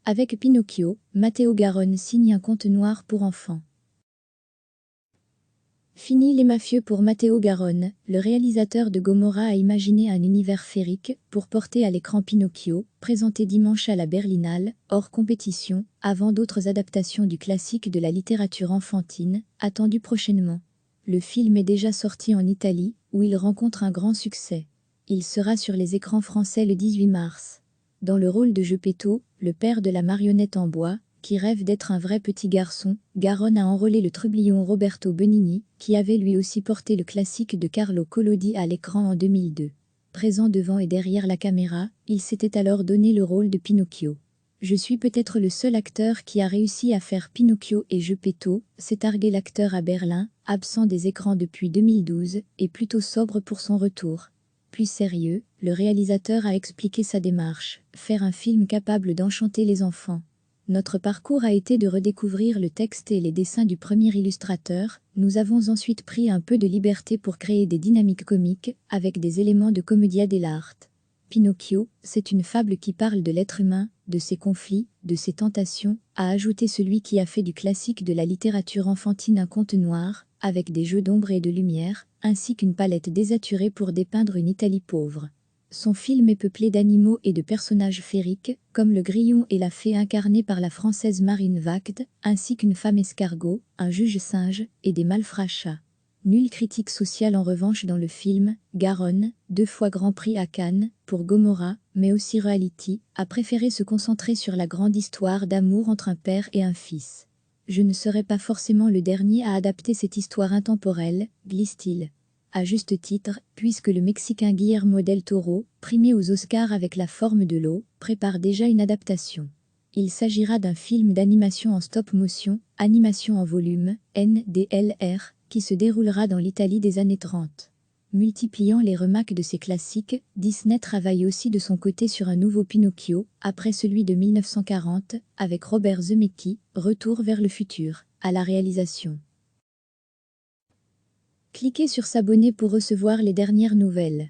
Avec Pinocchio, Matteo Garonne signe un conte noir pour enfants. Fini les mafieux pour Matteo Garonne, le réalisateur de Gomorrah a imaginé un univers féerique pour porter à l'écran Pinocchio, présenté dimanche à la Berlinale, hors compétition, avant d'autres adaptations du classique de la littérature enfantine, attendues prochainement. Le film est déjà sorti en Italie, où il rencontre un grand succès. Il sera sur les écrans français le 18 mars. Dans le rôle de Geppetto, le père de la marionnette en bois, qui rêve d'être un vrai petit garçon, Garonne a enrôlé le trublion Roberto Benigni, qui avait lui aussi porté le classique de Carlo Collodi à l'écran en 2002. Présent devant et derrière la caméra, il s'était alors donné le rôle de Pinocchio. Je suis peut-être le seul acteur qui a réussi à faire Pinocchio et Geppetto, s'est targué l'acteur à Berlin, absent des écrans depuis 2012, et plutôt sobre pour son retour. Plus sérieux, le réalisateur a expliqué sa démarche, faire un film capable d'enchanter les enfants. Notre parcours a été de redécouvrir le texte et les dessins du premier illustrateur, nous avons ensuite pris un peu de liberté pour créer des dynamiques comiques, avec des éléments de commedia dell'arte. Pinocchio, c'est une fable qui parle de l'être humain, de ses conflits, de ses tentations, a ajouté celui qui a fait du classique de la littérature enfantine un conte noir, avec des jeux d'ombre et de lumière, ainsi qu'une palette désaturée pour dépeindre une Italie pauvre. Son film est peuplé d'animaux et de personnages féeriques, comme le grillon et la fée incarnés par la française Marine Vagt, ainsi qu'une femme escargot, un juge singe et des malfrats chats. Nulle critique sociale en revanche dans le film, Garonne, 2 fois Grand Prix à Cannes, pour Gomorrah, mais aussi Reality, a préféré se concentrer sur la grande histoire d'amour entre un père et un fils. Je ne serai pas forcément le dernier à adapter cette histoire intemporelle, glisse-t-il. À juste titre, puisque le Mexicain Guillermo del Toro, primé aux Oscars avec La Forme de l'eau, prépare déjà une adaptation. Il s'agira d'un film d'animation en stop-motion, animation en volume, NDLR, qui se déroulera dans l'Italie des années 30. Multipliant les remakes de ses classiques, Disney travaille aussi de son côté sur un nouveau Pinocchio, après celui de 1940, avec Robert Zemeckis, Retour vers le futur, à la réalisation. Cliquez sur s'abonner pour recevoir les dernières nouvelles.